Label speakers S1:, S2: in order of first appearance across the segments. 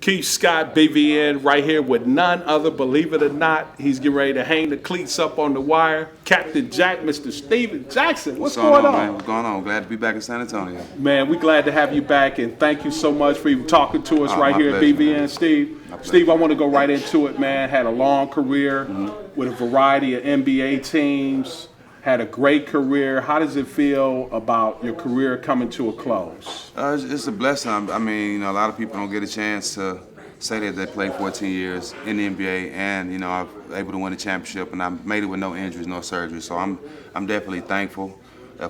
S1: Keith Scott, BVN, right here with none other, believe it or not. He's getting ready to hang the cleats up on the wire. Captain Jack, Mr. Steven Jackson. What's going on?
S2: Man? What's going on? Glad to be back in San Antonio.
S1: Man, we're glad to have you back, and thank you so much for even talking to us right here at BVN, man. Steve. Steve, I want to go right into it, man. Had a long career with a variety of NBA teams. Had a great career. How does it feel about your career coming to a close?
S2: It's a blessing. I mean, a lot of people don't get a chance to say that they played 14 years in the NBA, and I was able to win a championship, and I made it with no injuries, no surgery. So I'm definitely thankful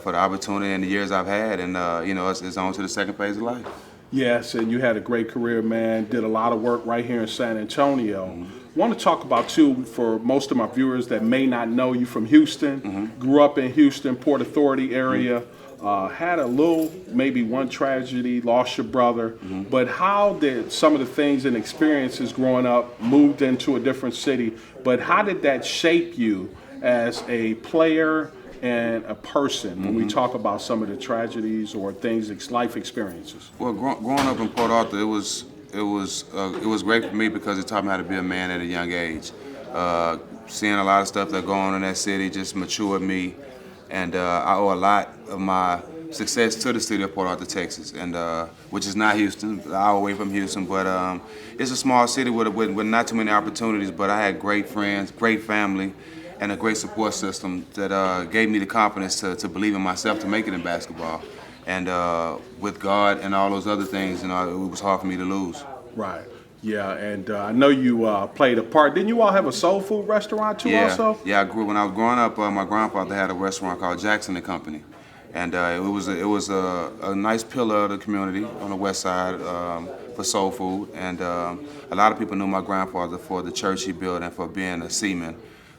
S2: for the opportunity and the years I've had, and it's on to the second phase of life.
S1: Yes, and you had a great career, man. Did a lot of work right here in San Antonio. Want to talk about, too, for most of my viewers that may not know you from Houston, grew up in Houston, Port Authority area, had a little, maybe one tragedy, lost your brother, but how did some of the things and experiences growing up, moved into a different city, but how did that shape you as a player and a person when we talk about some of the tragedies or things, life experiences?
S2: Well, growing up in Port Arthur, it was great for me because it taught me how to be a man at a young age. Seeing a lot of stuff that go on in that city just matured me, and I owe a lot of my success to the city of Port Arthur, Texas, and which is not Houston, an hour away from Houston, but it's a small city with not too many opportunities, but I had great friends, great family, and a great support system that gave me the confidence to believe in myself to make it in basketball. And with God and all those other things, it was hard for me to lose.
S1: Right. Yeah, and I know you played a part. Didn't you all have a soul food restaurant too? Also?
S2: Yeah. When I was growing up, my grandfather had a restaurant called Jackson and Company, and it was a nice pillar of the community on the west side for soul food. And a lot of people knew my grandfather for the church he built and for being a seaman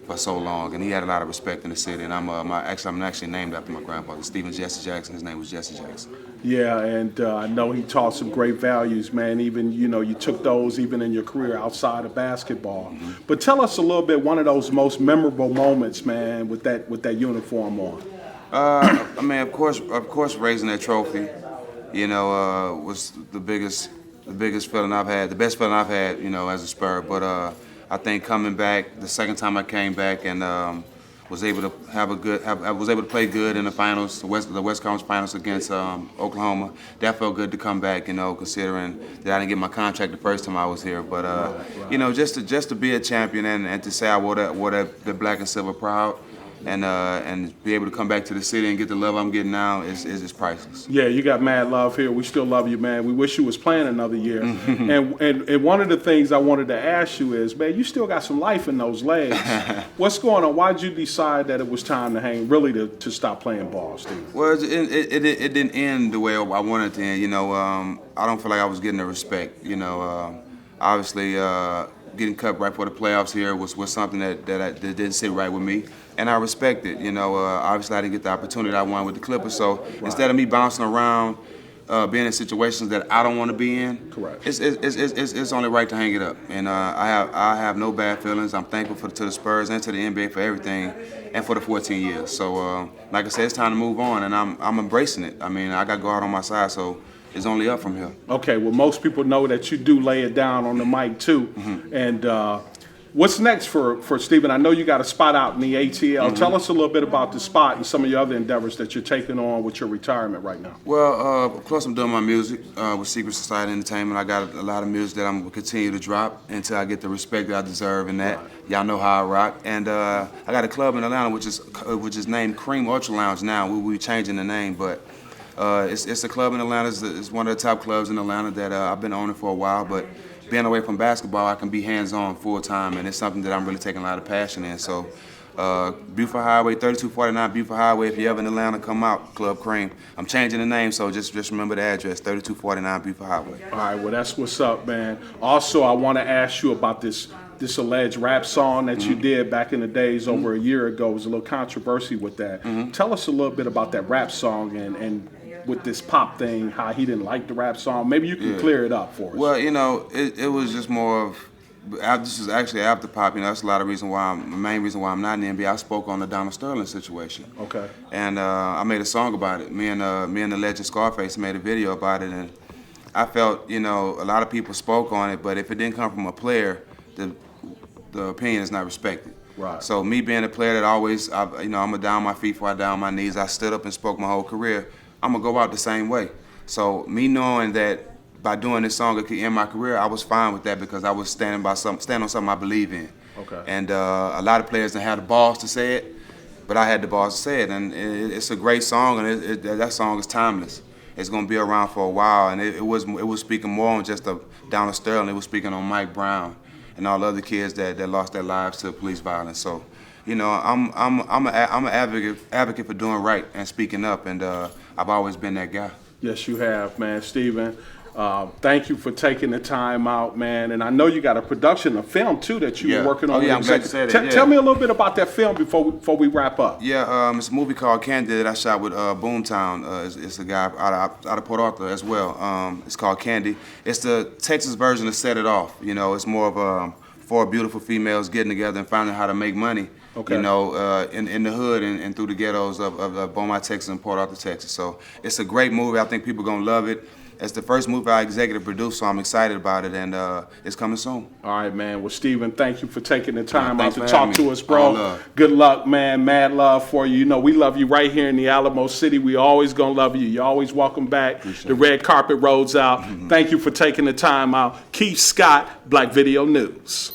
S2: for so long, and he had a lot of respect in the city. And I'm actually named after my grandfather, Stephen Jesse Jackson. His name was Jesse Jackson.
S1: Yeah, and I know he taught some great values, man. Even you took those even in your career outside of basketball. But tell us a little bit, one of those most memorable moments, man, with that uniform on.
S2: I mean, of course, raising that trophy, was the biggest feeling I've had, the best feeling I've had, as a Spur. But I think coming back, the second time I came back and was able to play good in the finals, the West Conference finals against Oklahoma. That felt good to come back, considering that I didn't get my contract the first time I was here. But just to be a champion and to say I wore the black and silver proud. And be able to come back to the city and get the love I'm getting now is priceless.
S1: Yeah, you got mad love here. We still love you, man. We wish you was playing another year. and one of the things I wanted to ask you is, man, you still got some life in those legs. What's going on? Why did you decide that it was time to hang, really to stop playing ball, Steve?
S2: Well, it didn't end the way I wanted it to end. I don't feel like I was getting the respect. Obviously, getting cut right before the playoffs here was something that didn't sit right with me. And I respect it. Obviously I didn't get the opportunity I wanted with the Clippers. So instead of me bouncing around, being in situations that I don't want to be in,
S1: correct.
S2: It's only right to hang it up. And I have no bad feelings. I'm thankful to the Spurs and to the NBA for everything, and for the 14 years. So like I said, it's time to move on, and I'm embracing it. I mean, I got to go out on my side. So it's only up from here.
S1: Okay. Well, most people know that you do lay it down on the mic too, and. What's next for Stephen? I know you got a spot out in the ATL. Tell us a little bit about the spot and some of your other endeavors that you're taking on with your retirement right now.
S2: Well, of course, I'm doing my music with Secret Society Entertainment. I got a lot of music that I'm going to continue to drop until I get the respect that I deserve in that. Y'all know how I rock. And I got a club in Atlanta which is named Cream Ultra Lounge now. We'll be changing the name, but it's a club in Atlanta. It's one of the top clubs in Atlanta that I've been owning for a while, but being away from basketball, I can be hands-on full-time, and it's something that I'm really taking a lot of passion in. So, Buford Highway, 3249 Buford Highway. If you're ever in Atlanta, come out, Club Cream. I'm changing the name, so just remember the address, 3249 Buford Highway.
S1: All right, well, that's what's up, man. Also, I want to ask you about this alleged rap song that you did back in the days over a year ago. There was a little controversy with that. Tell us a little bit about that rap song and with this pop thing, how he didn't like the rap song. Maybe you can clear it up for us.
S2: Well, it was just more of, this is actually after pop. That's a lot of the main reason why I'm not in the NBA. I spoke on the Donald Sterling situation.
S1: Okay.
S2: And I made a song about it. Me and the legend Scarface made a video about it, and I felt, you know, a lot of people spoke on it, but if it didn't come from a player, the opinion is not respected.
S1: Right.
S2: So me being a player that always, you know, I'm gonna down my feet before I down my knees. I stood up and spoke my whole career. I'm gonna go out the same way. So me knowing that by doing this song it could end my career, I was fine with that because I was standing on something I believe in.
S1: Okay.
S2: And a lot of players didn't have the balls to say it, but I had the balls to say it. And it's a great song, and that song is timeless. It's gonna be around for a while, and it was speaking more on just Donald Sterling. It was speaking on Mike Brown and all the other kids that lost their lives to police violence. So, you know, I'm an advocate for doing right and speaking up, and I've always been that guy.
S1: Yes, you have, man, Stephen. Thank you for taking the time out, man. And I know you got a production, a film too, that you were working on.
S2: Oh, yeah, I'm glad you said it.
S1: Tell me a little bit about that film before we wrap up.
S2: Yeah, it's a movie called Candy that I shot with Boomtown. It's a guy out of Port Arthur as well. It's called Candy. It's the Texas version of Set It Off. You know, it's more of four beautiful females getting together and finding how to make money.
S1: Okay.
S2: You know, in the hood and through the ghettos of Beaumont, Texas and Port Arthur, Texas. So it's a great movie. I think people are gonna love it. It's the first movie I executive produced, so I'm excited about it, and it's coming soon.
S1: All right, man. Well, Stephen, thank you for taking the time out to
S2: for
S1: talk
S2: having
S1: to
S2: me.
S1: us, bro.
S2: All love.
S1: Good luck, man. Mad love for you. You know, we love you right here in the Alamo City. We always gonna love you. You're always welcome back. The red carpet rolls out. Thank you for taking the time out. Keith Scott, Black Video News.